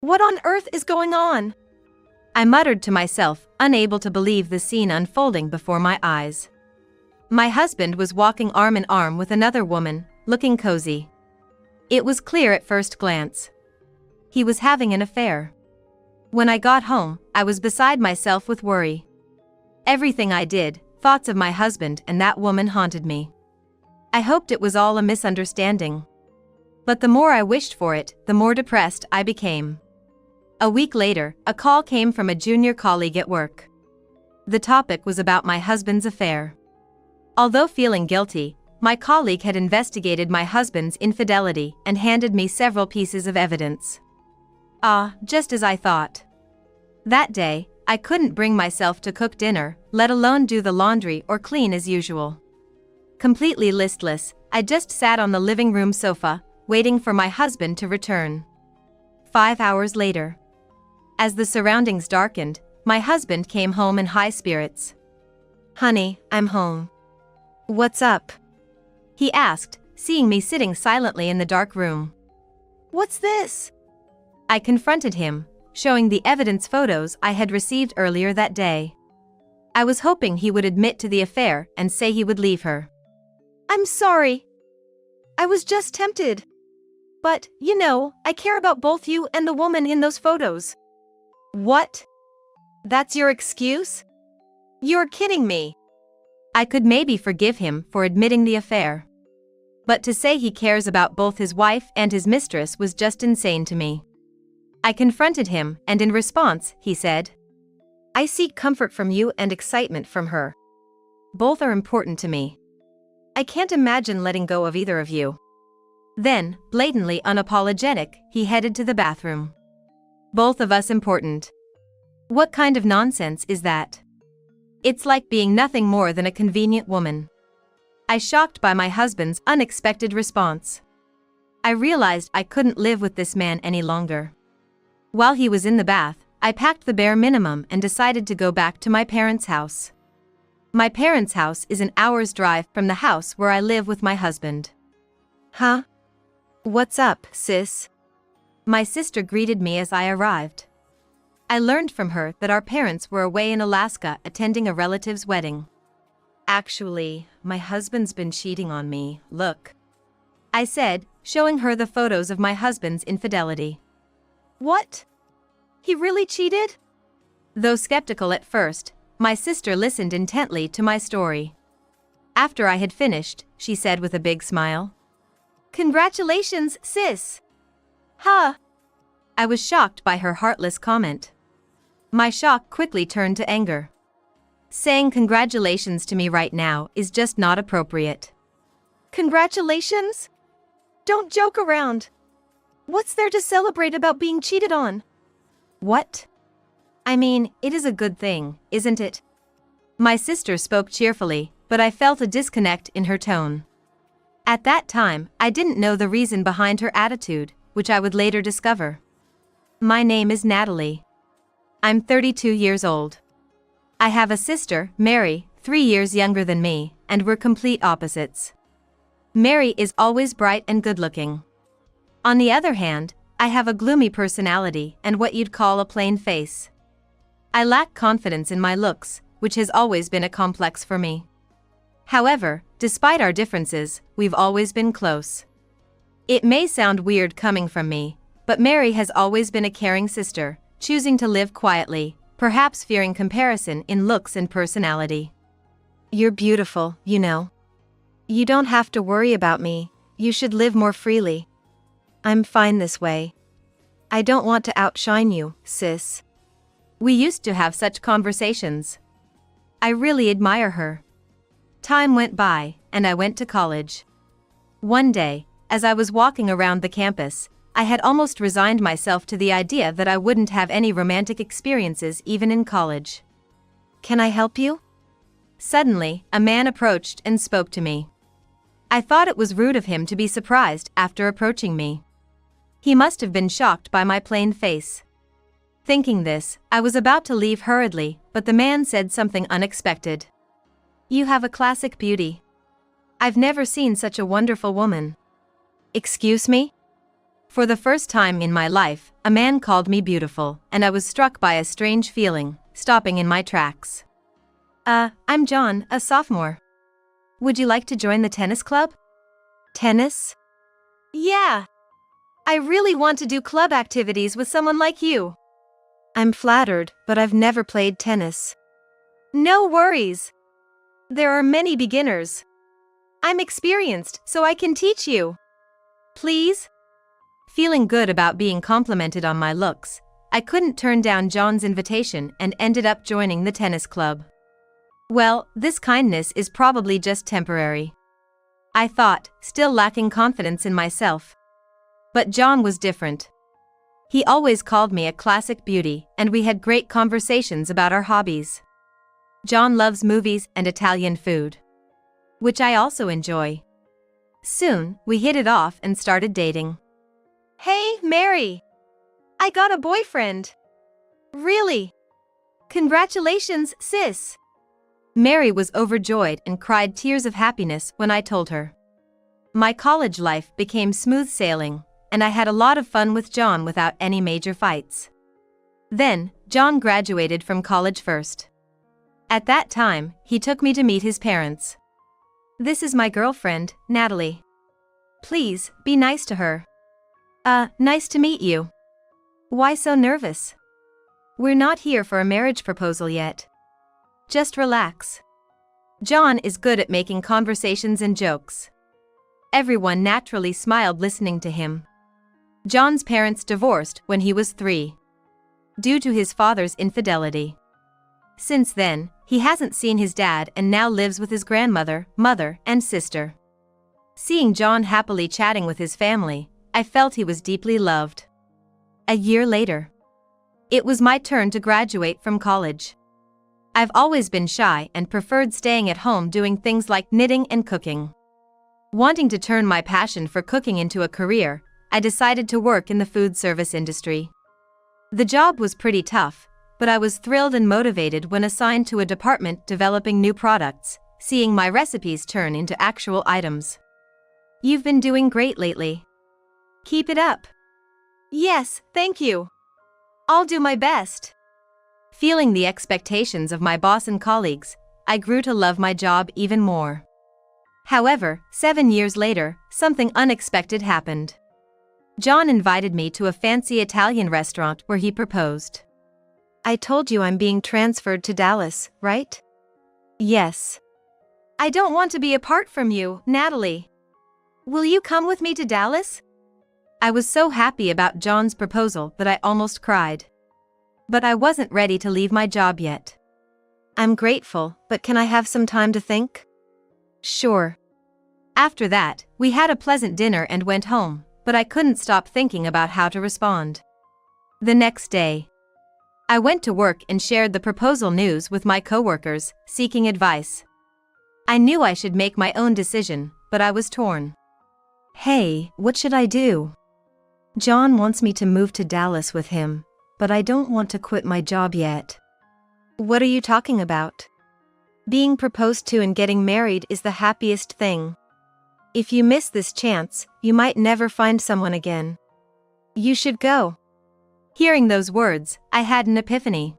What on earth is going on? I muttered to myself, unable to believe the scene unfolding before my eyes. My husband was walking arm in arm with another woman, looking cozy. It was clear at first glance. He was having an affair. When I got home, I was beside myself with worry. Everything I did, thoughts of my husband and that woman haunted me. I hoped it was all a misunderstanding. But the more I wished for it, the more depressed I became. A week later, a call came from a junior colleague at work. The topic was about my husband's affair. Although feeling guilty, my colleague had investigated my husband's infidelity and handed me several pieces of evidence. Just as I thought. That day, I couldn't bring myself to cook dinner, let alone do the laundry or clean as usual. Completely listless, I just sat on the living room sofa, waiting for my husband to return. 5 hours later. As the surroundings darkened, my husband came home in high spirits. "Honey, I'm home." "What's up?" he asked, seeing me sitting silently in the dark room. "What's this?" I confronted him, showing the evidence photos I had received earlier that day. I was hoping he would admit to the affair and say he would leave her. "I'm sorry. I was just tempted. But, I care about both you and the woman in those photos." "What? That's your excuse? You're kidding me." I could maybe forgive him for admitting the affair. But to say he cares about both his wife and his mistress was just insane to me. I confronted him, and in response, he said, "I seek comfort from you and excitement from her. Both are important to me. I can't imagine letting go of either of you." Then, blatantly unapologetic, he headed to the bathroom. Both of us important. What kind of nonsense is that? It's like being nothing more than a convenient woman. I shocked by my husband's unexpected response. I realized I couldn't live with this man any longer. While he was in the bath, I packed the bare minimum and decided to go back to my parents' house. My parents' house is an hour's drive from the house where I live with my husband. "Huh? What's up, sis?" My sister greeted me as I arrived. I learned from her that our parents were away in Alaska attending a relative's wedding. "Actually, my husband's been cheating on me, look," I said, showing her the photos of my husband's infidelity. "What? He really cheated?" Though skeptical at first, my sister listened intently to my story. After I had finished, she said with a big smile, "Congratulations, sis." "Huh?" I was shocked by her heartless comment. My shock quickly turned to anger. Saying congratulations to me right now is just not appropriate. "Congratulations? Don't joke around. What's there to celebrate about being cheated on?" "What? I mean, it is a good thing, isn't it?" My sister spoke cheerfully, but I felt a disconnect in her tone. At that time, I didn't know the reason behind her attitude, which I would later discover. My name is Natalie. I'm 32 years old. I have a sister, Mary, 3 years younger than me, and we're complete opposites. Mary is always bright and good-looking. On the other hand, I have a gloomy personality and what you'd call a plain face. I lack confidence in my looks, which has always been a complex for me. However, despite our differences, we've always been close. It may sound weird coming from me, but Mary has always been a caring sister, choosing to live quietly, perhaps fearing comparison in looks and personality. "You're beautiful, you know. You don't have to worry about me, you should live more freely. I'm fine this way. I don't want to outshine you, sis." We used to have such conversations. I really admire her. Time went by, and I went to college. One day, as I was walking around the campus, I had almost resigned myself to the idea that I wouldn't have any romantic experiences even in college. "Can I help you?" Suddenly, a man approached and spoke to me. I thought it was rude of him to be surprised after approaching me. He must have been shocked by my plain face. Thinking this, I was about to leave hurriedly, but the man said something unexpected. "You have a classic beauty. I've never seen such a wonderful woman." "Excuse me?" For the first time in my life, a man called me beautiful, and I was struck by a strange feeling, stopping in my tracks. I'm John, a sophomore. Would you like to join the tennis club? Tennis? Yeah. I really want to do club activities with someone like you. I'm flattered, but I've never played tennis. No worries. There are many beginners. I'm experienced, so I can teach you. Please? Feeling good about being complimented on my looks, I couldn't turn down John's invitation and ended up joining the tennis club. Well, this kindness is probably just temporary, I thought, still lacking confidence in myself. But John was different. He always called me a classic beauty, and we had great conversations about our hobbies. John loves movies and Italian food, which I also enjoy. Soon, we hit it off and started dating. Hey, Mary! I got a boyfriend! Really? Congratulations, sis! Mary was overjoyed and cried tears of happiness when I told her. My college life became smooth sailing, and I had a lot of fun with John without any major fights. Then, John graduated from college first. At that time, he took me to meet his parents. This is my girlfriend, Natalie. Please, be nice to her. Nice to meet you. Why so nervous? We're not here for a marriage proposal yet. Just relax. John is good at making conversations and jokes. Everyone naturally smiled listening to him. John's parents divorced when he was 3, due to his father's infidelity. Since then, he hasn't seen his dad and now lives with his grandmother, mother, and sister. Seeing John happily chatting with his family, I felt he was deeply loved. A year later, it was my turn to graduate from college. I've always been shy and preferred staying at home doing things like knitting and cooking. Wanting to turn my passion for cooking into a career, I decided to work in the food service industry. The job was pretty tough, but I was thrilled and motivated when assigned to a department developing new products, seeing my recipes turn into actual items. You've been doing great lately. Keep it up. Yes, thank you. I'll do my best. Feeling the expectations of my boss and colleagues, I grew to love my job even more. However, 7 years later, something unexpected happened. John invited me to a fancy Italian restaurant where he proposed. I told you I'm being transferred to Dallas, right? Yes. I don't want to be apart from you, Natalie. Will you come with me to Dallas? I was so happy about John's proposal that I almost cried. But I wasn't ready to leave my job yet. I'm grateful, but can I have some time to think? Sure. After that, we had a pleasant dinner and went home, but I couldn't stop thinking about how to respond. The next day, I went to work and shared the proposal news with my coworkers, seeking advice. I knew I should make my own decision, but I was torn. Hey, what should I do? John wants me to move to Dallas with him, but I don't want to quit my job yet. What are you talking about? Being proposed to and getting married is the happiest thing. If you miss this chance, you might never find someone again. You should go. Hearing those words, I had an epiphany.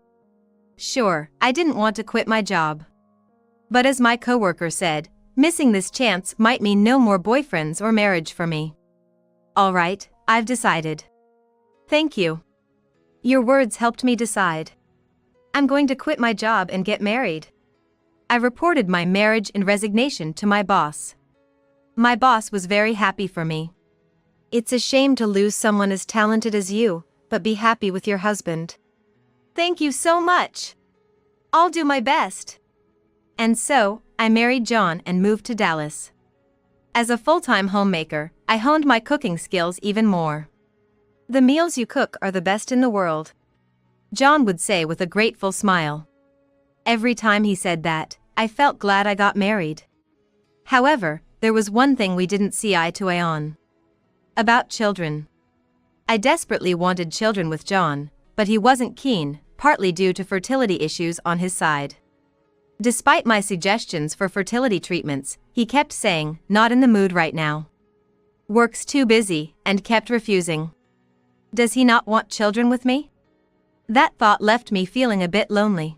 Sure, I didn't want to quit my job. But as my coworker said, missing this chance might mean no more boyfriends or marriage for me. All right, I've decided. Thank you. Your words helped me decide. I'm going to quit my job and get married. I reported my marriage and resignation to my boss. My boss was very happy for me. It's a shame to lose someone as talented as you, but be happy with your husband. Thank you so much. I'll do my best. And so, I married John and moved to Dallas. As a full-time homemaker, I honed my cooking skills even more. The meals you cook are the best in the world, John would say with a grateful smile. Every time he said that, I felt glad I got married. However, there was one thing we didn't see eye to eye on. About children. I desperately wanted children with John, but he wasn't keen, partly due to fertility issues on his side. Despite my suggestions for fertility treatments, he kept saying, "Not in the mood right now." Work's too busy, and kept refusing. Does he not want children with me? That thought left me feeling a bit lonely.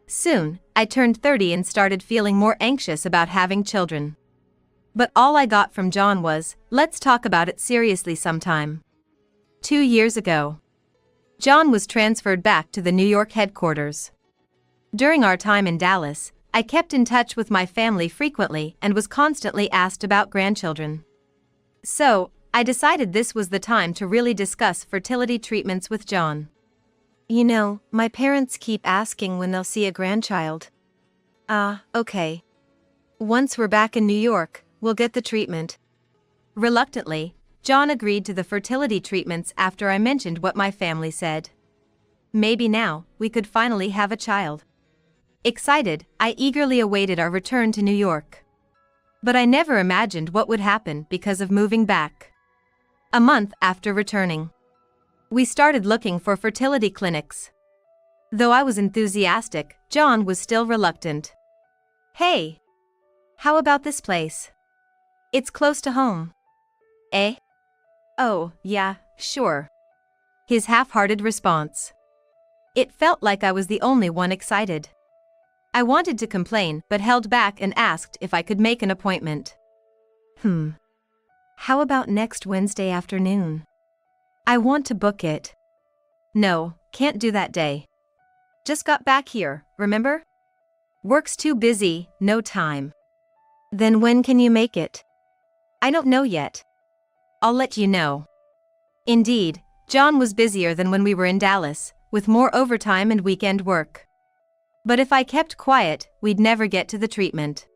Soon, I turned 30 and started feeling more anxious about having children. But all I got from John was, let's talk about it seriously sometime. 2 years ago, John was transferred back to the New York headquarters. During our time in Dallas, I kept in touch with my family frequently and was constantly asked about grandchildren. So, I decided this was the time to really discuss fertility treatments with John. You know, my parents keep asking when they'll see a grandchild. Okay. Once we're back in New York, we'll get the treatment. Reluctantly, John agreed to the fertility treatments after I mentioned what my family said. Maybe now, we could finally have a child. Excited, I eagerly awaited our return to New York. But I never imagined what would happen because of moving back. A month after returning, we started looking for fertility clinics. Though I was enthusiastic, John was still reluctant. Hey, how about this place? It's close to home. Eh? Oh, yeah, sure. His half-hearted response. It felt like I was the only one excited. I wanted to complain but held back and asked if I could make an appointment. How about next Wednesday afternoon? I want to book it. No, can't do that day. Just got back here, remember? Work's too busy, no time. Then when can you make it? I don't know yet. I'll let you know. Indeed, John was busier than when we were in Dallas, with more overtime and weekend work. But if I kept quiet, we'd never get to the treatment.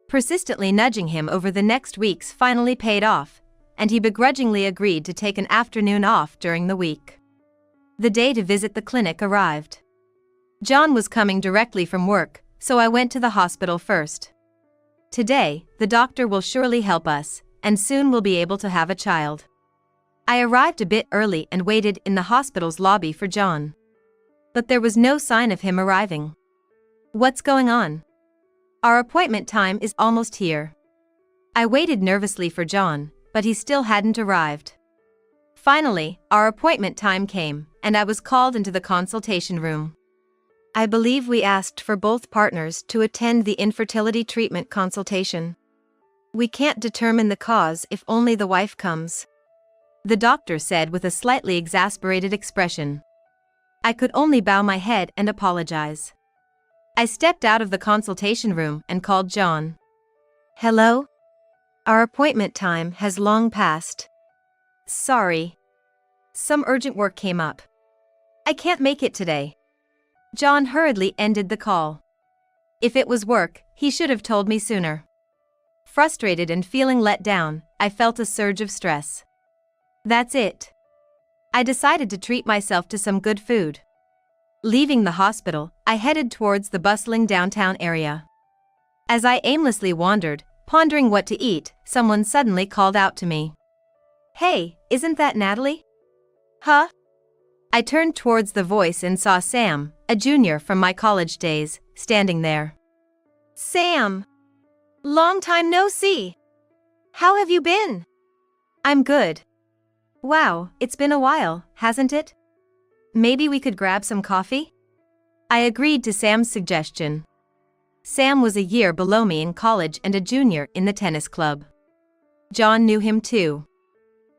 Persistently nudging him over the next weeks finally paid off, and he begrudgingly agreed to take an afternoon off during the week. The day to visit the clinic arrived. John was coming directly from work, so I went to the hospital first. Today, the doctor will surely help us, and soon we'll be able to have a child. I arrived a bit early and waited in the hospital's lobby for John. But there was no sign of him arriving. What's going on? Our appointment time is almost here. I waited nervously for John, but he still hadn't arrived. Finally, our appointment time came, and I was called into the consultation room. I believe we asked for both partners to attend the infertility treatment consultation. We can't determine the cause if only the wife comes, the doctor said with a slightly exasperated expression. I could only bow my head and apologize. I stepped out of the consultation room and called John. Hello? Our appointment time has long passed. Sorry. Some urgent work came up. I can't make it today. John hurriedly ended the call. If it was work, he should have told me sooner. Frustrated and feeling let down, I felt a surge of stress. That's it. I decided to treat myself to some good food. Leaving the hospital, I headed towards the bustling downtown area. As I aimlessly wandered, pondering what to eat, someone suddenly called out to me. Hey, isn't that Natalie? Huh? I turned towards the voice and saw Sam, a junior from my college days, standing there. Sam! Long time no see! How have you been? I'm good. Wow, it's been a while, hasn't it? Maybe we could grab some coffee? I agreed to Sam's suggestion. Sam was a year below me in college and a junior in the tennis club. John knew him too.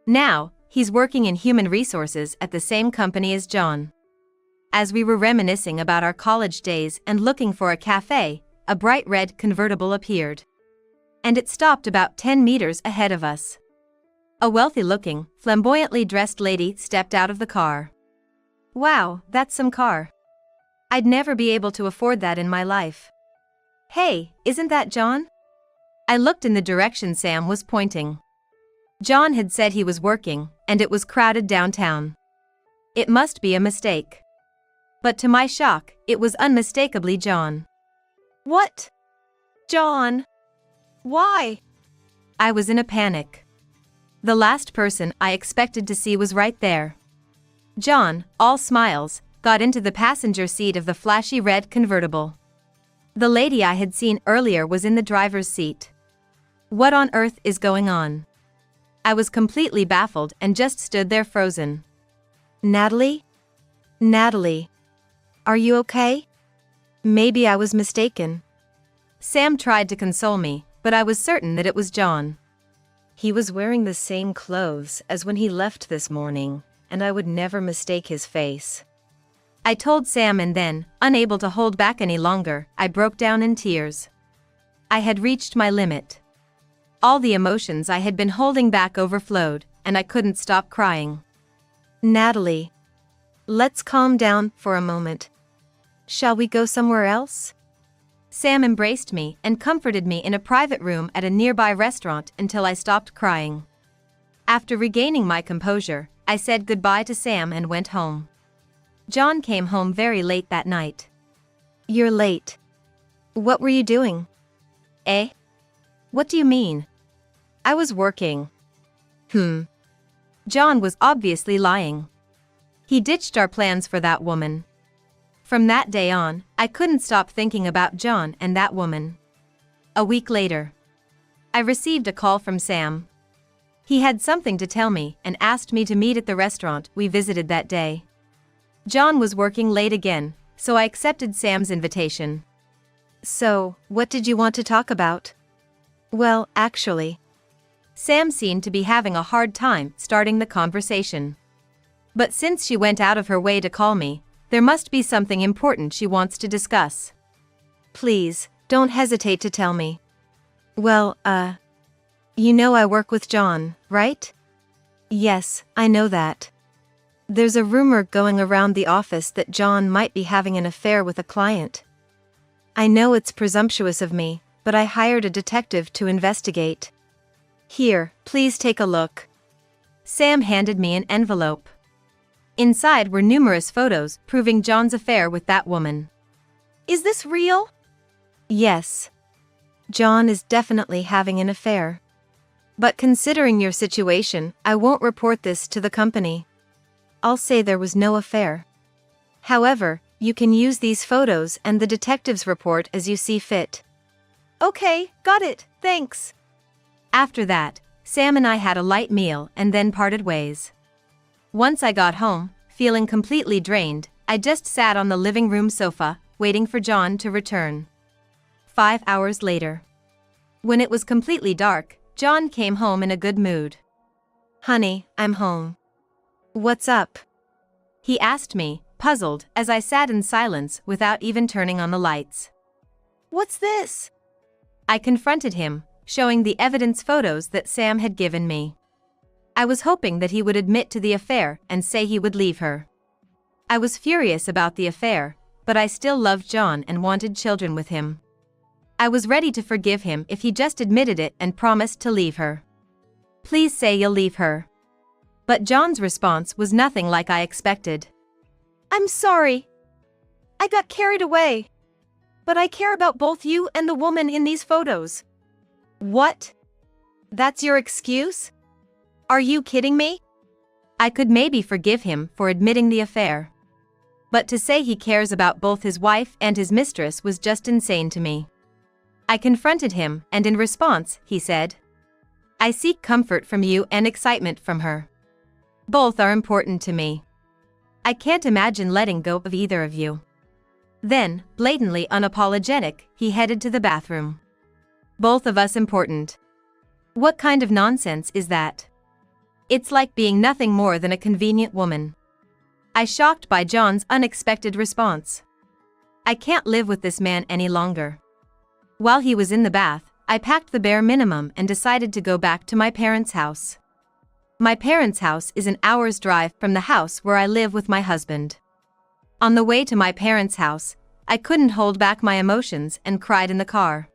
Now, he's working in human resources at the same company as John. As we were reminiscing about our college days and looking for a cafe, a bright red convertible appeared. And it stopped about 10 meters ahead of us. A wealthy-looking, flamboyantly dressed lady stepped out of the car. Wow, that's some car. I'd never be able to afford that in my life. Hey, isn't that John? I looked in the direction Sam was pointing. John had said he was working, and it was crowded downtown. It must be a mistake. But to my shock, it was unmistakably John. What? John? Why? I was in a panic. The last person I expected to see was right there. John, all smiles, got into the passenger seat of the flashy red convertible. The lady I had seen earlier was in the driver's seat. What on earth is going on? I was completely baffled and just stood there frozen. Natalie? Natalie. Are you okay? Maybe I was mistaken. Sam tried to console me, but I was certain that it was John. He was wearing the same clothes as when he left this morning, and I would never mistake his face. I told Sam, and then, unable to hold back any longer, I broke down in tears. I had reached my limit. All the emotions I had been holding back overflowed, and I couldn't stop crying. Natalie. Let's calm down for a moment. Shall we go somewhere else? Sam embraced me and comforted me in a private room at a nearby restaurant until I stopped crying. After regaining my composure, I said goodbye to Sam and went home. John came home very late that night. You're late. What were you doing? Eh? What do you mean? I was working. John was obviously lying. He ditched our plans for that woman. From that day on, I couldn't stop thinking about John and that woman. A week later, I received a call from Sam. He had something to tell me and asked me to meet at the restaurant we visited that day. John was working late again, so I accepted Sam's invitation. So, what did you want to talk about? Well, actually, Sam seemed to be having a hard time starting the conversation. But since she went out of her way to call me, there must be something important she wants to discuss. Please, don't hesitate to tell me. Well, you know I work with John, right? Yes, I know that. There's a rumor going around the office that John might be having an affair with a client. I know it's presumptuous of me, but I hired a detective to investigate. Here, please take a look. Sam handed me an envelope. Inside were numerous photos proving John's affair with that woman. Is this real? Yes. John is definitely having an affair. But considering your situation, I won't report this to the company. I'll say there was no affair. However, you can use these photos and the detective's report as you see fit. Okay, got it, thanks. After that, Sam and I had a light meal and then parted ways. Once I got home, feeling completely drained, I just sat on the living room sofa, waiting for John to return. 5 hours later. When it was completely dark, John came home in a good mood. Honey, I'm home. What's up? He asked me, puzzled, as I sat in silence without even turning on the lights. What's this? I confronted him, showing the evidence photos that Sam had given me. I was hoping that he would admit to the affair and say he would leave her. I was furious about the affair, but I still loved John and wanted children with him. I was ready to forgive him if he just admitted it and promised to leave her. Please say you'll leave her. But John's response was nothing like I expected. I'm sorry. I got carried away. But I care about both you and the woman in these photos. What? That's your excuse? Are you kidding me? I could maybe forgive him for admitting the affair. But to say he cares about both his wife and his mistress was just insane to me. I confronted him, and in response, he said, I seek comfort from you and excitement from her. Both are important to me. I can't imagine letting go of either of you. Then, blatantly unapologetic, he headed to the bathroom. Both of us important. What kind of nonsense is that? It's like being nothing more than a convenient woman. I shocked by John's unexpected response. I can't live with this man any longer. While he was in the bath, I packed the bare minimum and decided to go back to my parents' house. My parents' house is an hour's drive from the house where I live with my husband. On the way to my parents' house, I couldn't hold back my emotions and cried in the car.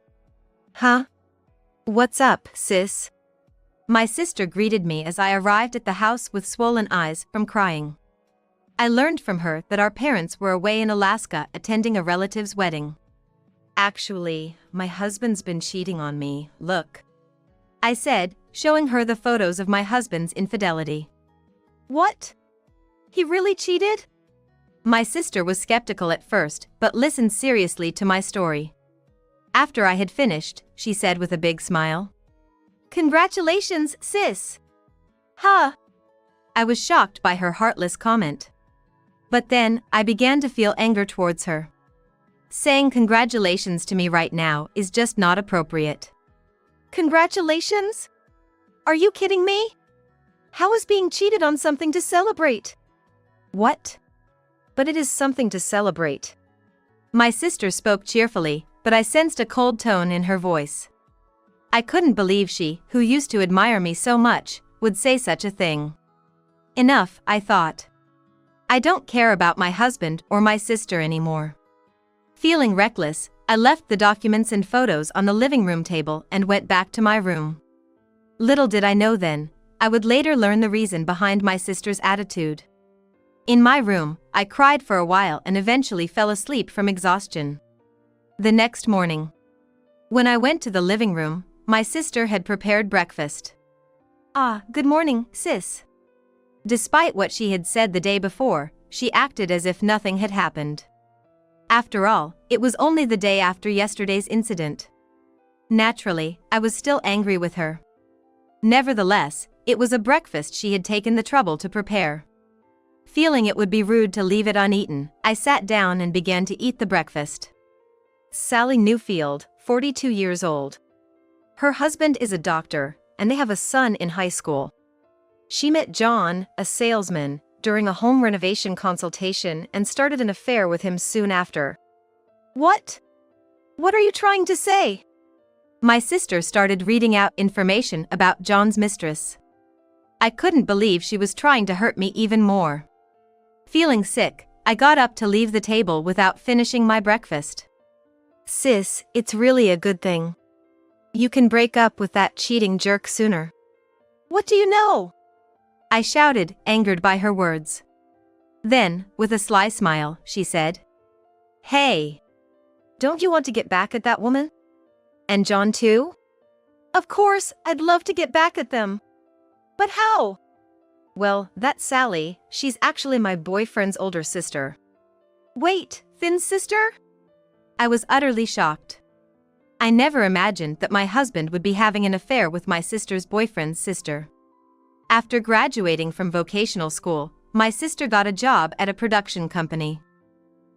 Huh? What's up, sis? My sister greeted me as I arrived at the house with swollen eyes from crying. I learned from her that our parents were away in Alaska attending a relative's wedding. Actually, my husband's been cheating on me, look. I said, showing her the photos of my husband's infidelity. What? He really cheated? My sister was skeptical at first, but listened seriously to my story. After I had finished, she said with a big smile, Congratulations, sis! Huh. I was shocked by her heartless comment. But then, I began to feel anger towards her. Saying congratulations to me right now is just not appropriate. Congratulations? Are you kidding me? How is being cheated on something to celebrate? What? But it is something to celebrate. My sister spoke cheerfully, but I sensed a cold tone in her voice. I couldn't believe she, who used to admire me so much, would say such a thing. Enough, I thought. I don't care about my husband or my sister anymore. Feeling reckless, I left the documents and photos on the living room table and went back to my room. Little did I know then, I would later learn the reason behind my sister's attitude. In my room, I cried for a while and eventually fell asleep from exhaustion. The next morning, when I went to the living room, my sister had prepared breakfast. Ah, good morning, sis. Despite what she had said the day before, she acted as if nothing had happened. After all, it was only the day after yesterday's incident. Naturally, I was still angry with her. Nevertheless, it was a breakfast she had taken the trouble to prepare. Feeling it would be rude to leave it uneaten, I sat down and began to eat the breakfast. Sally Newfield, 42 years old. Her husband is a doctor, and they have a son in high school. She met John, a salesman, during a home renovation consultation and started an affair with him soon after. What? What are you trying to say? My sister started reading out information about John's mistress. I couldn't believe she was trying to hurt me even more. Feeling sick, I got up to leave the table without finishing my breakfast. Sis, it's really a good thing. You can break up with that cheating jerk sooner. What do you know? I shouted, angered by her words. Then, with a sly smile, she said, "Hey, don't you want to get back at that woman? And John too?" Of course, I'd love to get back at them. But how? Well, that's Sally, she's actually my boyfriend's older sister. Wait, Finn's sister? I was utterly shocked. I never imagined that my husband would be having an affair with my sister's boyfriend's sister. After graduating from vocational school, my sister got a job at a production company.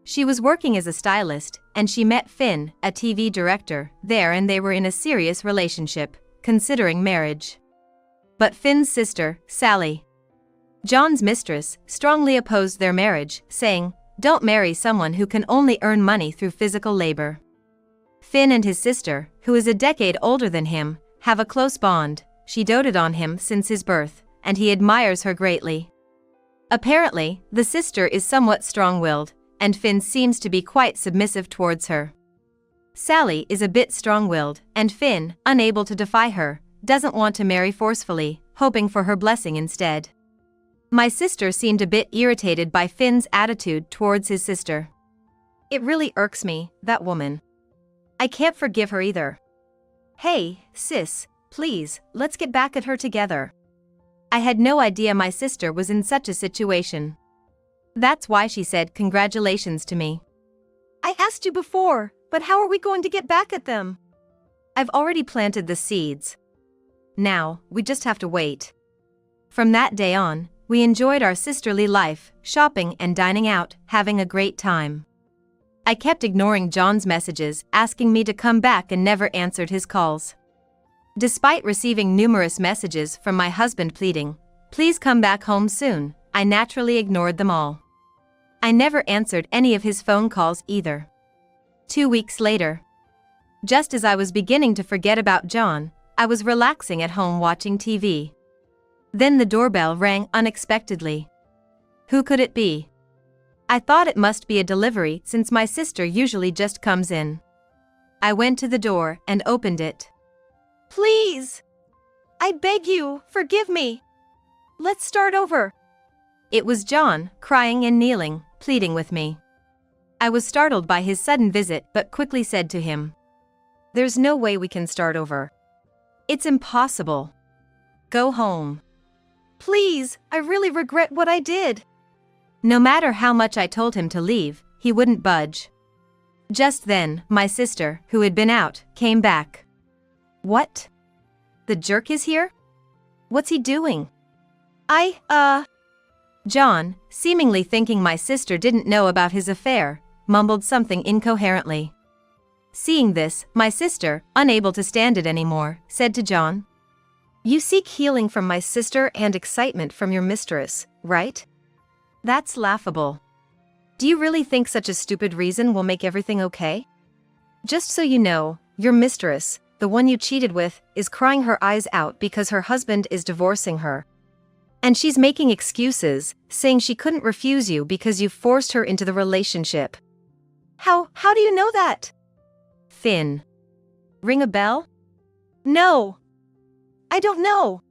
She was working as a stylist, and she met Finn, a TV director, there, and they were in a serious relationship, considering marriage. But Finn's sister, Sally, John's mistress, strongly opposed their marriage, saying, "Don't marry someone who can only earn money through physical labor." Finn and his sister, who is a decade older than him, have a close bond. She doted on him since his birth, and he admires her greatly. Apparently, the sister is somewhat strong-willed, and Finn seems to be quite submissive towards her. Sally is a bit strong-willed, and Finn, unable to defy her, doesn't want to marry forcefully, hoping for her blessing instead. My sister seemed a bit irritated by Finn's attitude towards his sister. It really irks me, that woman. I can't forgive her either. Hey, sis, please, let's get back at her together. I had no idea my sister was in such a situation. That's why she said congratulations to me. I asked you before, but how are we going to get back at them? I've already planted the seeds. Now, we just have to wait. From that day on, we enjoyed our sisterly life, shopping and dining out, having a great time. I kept ignoring John's messages, asking me to come back, and never answered his calls. Despite receiving numerous messages from my husband pleading, "Please come back home soon," I naturally ignored them all. I never answered any of his phone calls either. 2 weeks later, just as I was beginning to forget about John, I was relaxing at home watching TV. Then the doorbell rang unexpectedly. Who could it be? I thought it must be a delivery since my sister usually just comes in. I went to the door and opened it. Please! I beg you, forgive me. Let's start over. It was John, crying and kneeling, pleading with me. I was startled by his sudden visit but quickly said to him, "There's no way we can start over. It's impossible. Go home." Please, I really regret what I did. No matter how much I told him to leave, he wouldn't budge. Just then, my sister, who had been out, came back. "What? The jerk is here? What's he doing?" John, seemingly thinking my sister didn't know about his affair, mumbled something incoherently. Seeing this, my sister, unable to stand it anymore, said to John, You seek healing from my sister and excitement from your mistress, right? That's laughable. Do you really think such a stupid reason will make everything okay? Just so you know, your mistress, the one you cheated with, is crying her eyes out because her husband is divorcing her. And she's making excuses, saying she couldn't refuse you because you forced her into the relationship. How do you know that? Finn. Ring a bell? No. I don't know.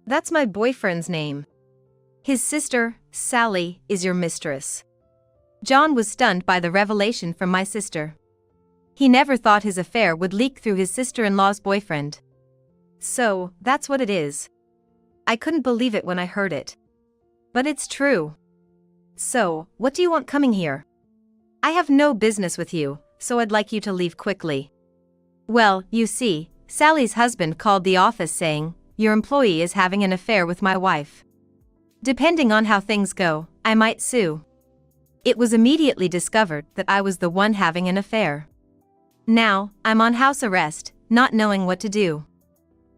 That's my boyfriend's name. His sister, Sally, is your mistress. John was stunned by the revelation from my sister. He never thought his affair would leak through his sister-in-law's boyfriend. So, that's what it is. I couldn't believe it when I heard it. But it's true. So, what do you want coming here? I have no business with you, so I'd like you to leave quickly. Well, you see, Sally's husband called the office saying, Your employee is having an affair with my wife. Depending on how things go, I might sue. It was immediately discovered that I was the one having an affair. Now, I'm on house arrest, not knowing what to do.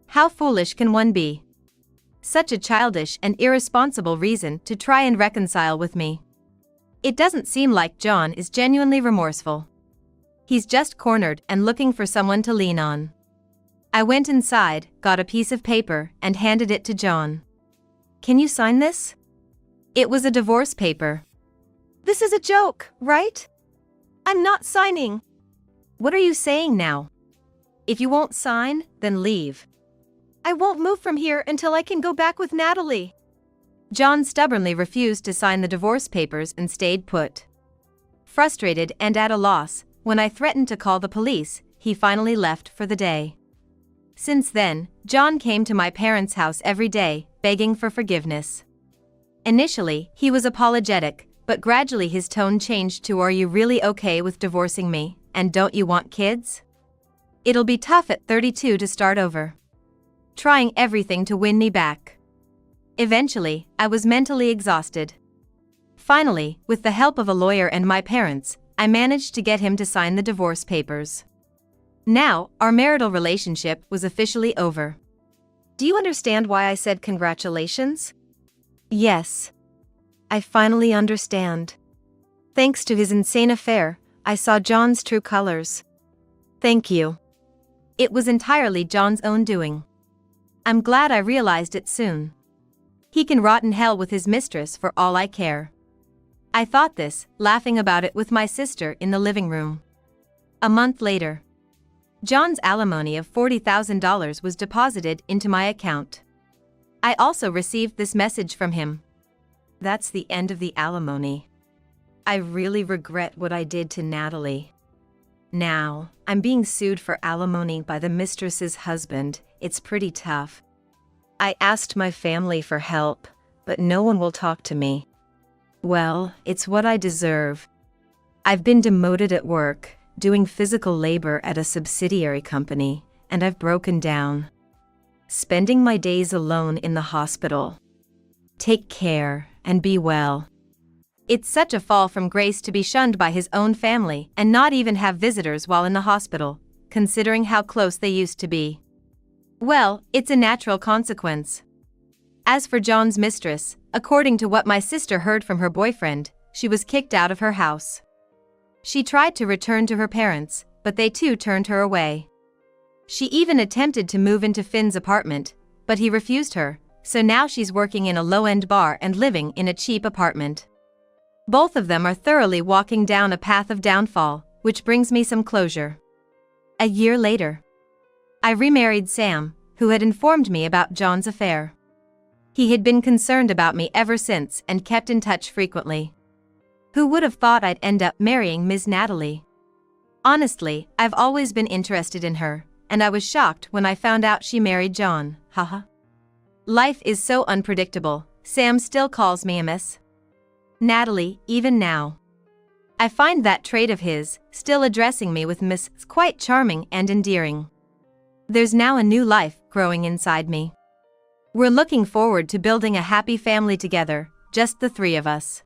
How foolish can one be? Such a childish and irresponsible reason to try and reconcile with me. It doesn't seem like John is genuinely remorseful. He's just cornered and looking for someone to lean on. I went inside, got a piece of paper, and handed it to John. Can you sign this? It was a divorce paper. This is a joke, right? I'm not signing. What are you saying now? If you won't sign, then leave. I won't move from here until I can go back with Natalie. John stubbornly refused to sign the divorce papers and stayed put. Frustrated and at a loss, when I threatened to call the police, he finally left for the day. Since then, John came to my parents' house every day, begging for forgiveness. Initially, he was apologetic, but gradually his tone changed to Are you really okay with divorcing me, and don't you want kids? It'll be tough at 32 to start over. Trying everything to win me back. Eventually, I was mentally exhausted. Finally, with the help of a lawyer and my parents, I managed to get him to sign the divorce papers. Now, our marital relationship was officially over. Do you understand why I said congratulations? Yes. I finally understand. Thanks to his insane affair, I saw John's true colors. Thank you. It was entirely John's own doing. I'm glad I realized it soon. He can rot in hell with his mistress for all I care. I thought this, laughing about it with my sister in the living room. A month later, John's alimony of $40,000 was deposited into my account. I also received this message from him. That's the end of the alimony. I really regret what I did to Natalie. Now, I'm being sued for alimony by the mistress's husband. It's pretty tough. I asked my family for help, but no one will talk to me. Well, it's what I deserve. I've been demoted at work, doing physical labor at a subsidiary company, and I've broken down. Spending my days alone in the hospital. Take care, and be well. It's such a fall from grace to be shunned by his own family and not even have visitors while in the hospital, considering how close they used to be. Well, it's a natural consequence. As for John's mistress, according to what my sister heard from her boyfriend, she was kicked out of her house. She tried to return to her parents, but they too turned her away. She even attempted to move into Finn's apartment, but he refused her, so now she's working in a low-end bar and living in a cheap apartment. Both of them are thoroughly walking down a path of downfall, which brings me some closure. A year later, I remarried Sam, who had informed me about John's affair. He had been concerned about me ever since and kept in touch frequently. Who would have thought I'd end up marrying Ms. Natalie? Honestly, I've always been interested in her, and I was shocked when I found out she married John, haha. Life is so unpredictable. Sam still calls me a Miss Natalie, even now. I find that trait of his, still addressing me with Miss, quite charming and endearing. There's now a new life growing inside me. We're looking forward to building a happy family together, just the three of us.